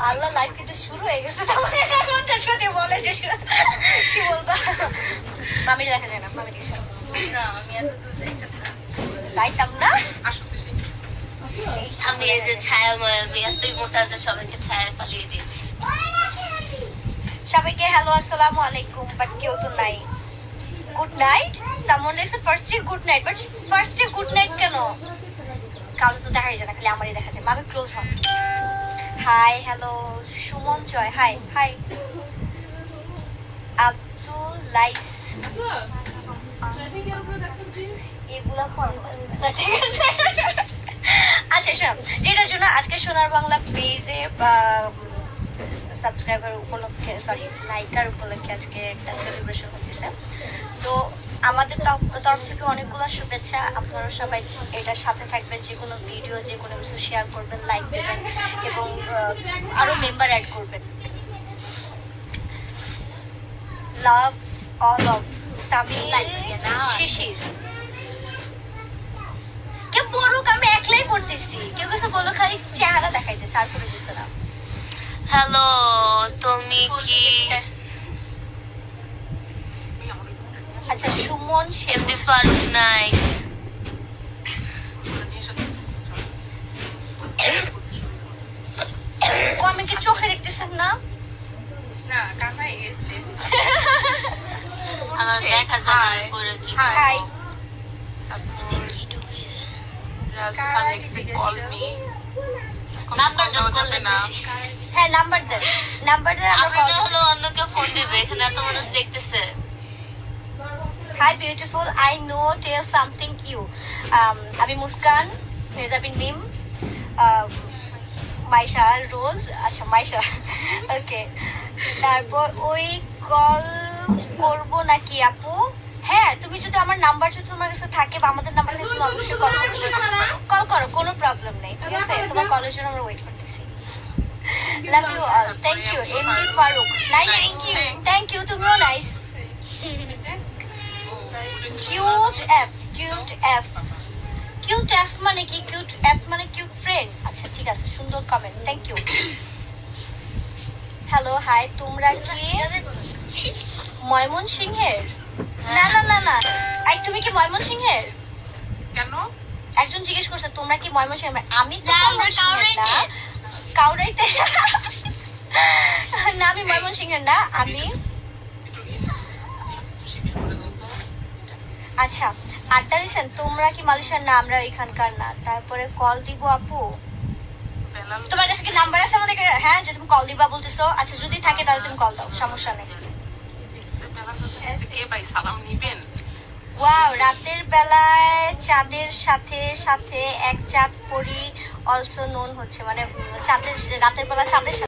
আল্লাহ live কিন্তু শুরু হয়ে গেছে, তখন এটার মধ্যে যদি বলে যে কি বলবো, মামির দেখা যায় না, মামির কিছু না, আমি এত দূর যাইতাম না। আমি এই যে ছায়া মায়াবী এতই মোটা যে সবাইকে ছায়া পালিয়ে দিয়েছি। সবাইকে হ্যালো আসসালামু আলাইকুম, বাট কেউ তো নাই। গুড নাইট, সামওয়ান লেটস ফার্স্টে গুড নাইট, বাট ফার্স্টে গুড নাইট কেন? কাউকে তো দেখাই যায় না, খালি আমারই দেখা যায়। মামি ক্লোজ হন। হাই হ্যালো সুমন জয়, হাই হাই আব্দুল লাইস, এগুলা ঠিক আছে। আচ্ছা শোনো, যেটার জন্য আজকে সোনার বাংলা পেজে সাবস্ক্রাইবার উপলক্ষে, সরি লাইকার উপলক্ষে আজকে একটা সেলিব্রেশন হতেছে। তো আমাদের তরফ থেকে অনেকগুলো শুভেচ্ছা। আপনারা সবাই এটার সাথে থাকবেন, যে কোনো ভিডিও, যে কোনো কিছু শেয়ার করবেন, লাইক দেবেন এবং আরো মেম্বার অ্যাড করবেন। লাভ অল অফ সামির শিশির। কেউ পড়ুক, আমি একলাই পড়তেছি, কেউ কিছু বলো, খালি চেহারা দেখাইতেছে, আর কোনো কিছু না। হ্যালো, তুমি কি আচ্ছা সুমন এমনি ফারুক নাই? ও আমি কি চোখে দেখতেছেন না? না কামাই গেছে। আমার দেখা যায় করে কি হাই নাম্বার যোগ করলে না? হ্যাঁ নাম্বার দেন, নাম্বার দেন, আমরা আমি কল না করব। হলো অন্য কেউ ফোন দিবে, এখানে এত মানুষ দেখতেছে। Hi beautiful, I know tell something you. আমি মুস্কান, মেজাবিন মিম, মাইশা রোজ, আচ্ছা মাইশা, ওকে। তারপর ওই কল করব নাকি আপু? হ্যাঁ, তুমি যদি আমার নাম্বার যদি তোমার কাছে থাকে বা আমাদের নাম্বার থাকে, তুমি অবশ্যই কল করতে পারো। কল করো, কোনো প্রবলেম নেই, ঠিক আছে? তোমার কলের জন্য আমরা ওয়েট করতেছি। Love you all, thank you. MD Faruk, nice, thank you, তুমিও nice. Cute F, cute F, cute F মানে কি? কিউট এফ মানে কিউট ফ্রেন্ড। আচ্ছা ঠিক আছে, সুন্দর comment, thank you. Hello hi, তোমরা কি ময়মনসিংহের? না না না না, এই তুমি কি ময়মনসিংহের? কেন? একজন জিজ্ঞেস করছে তোমরা কি ময়মনসিংহের? আমি তো ময়মনসিংহের না, কাউরাইতে না, আমি ময়মনসিংহের না, আমি। আচ্ছা আড্ডা দিচ্ছেন, তোমরা কি মালয়েশিয়ার? না, আমরা এখানকার না। তারপরে কল দিব আপু, তোমার কাছে কি নাম্বার আছে আমাদের? হ্যাঁ, যে তুমি কল দিবা বলতেছো, আচ্ছা যদি থাকে তাহলে তুমি কল দাও, সমস্যা নেই। ওয়াও, রাতের বেলায় চাঁদের সাথে সাথে এক চাঁদ পরি অলসো নোন হচ্ছে, মানে চাঁদের রাতের বেলা চাঁদের সাথে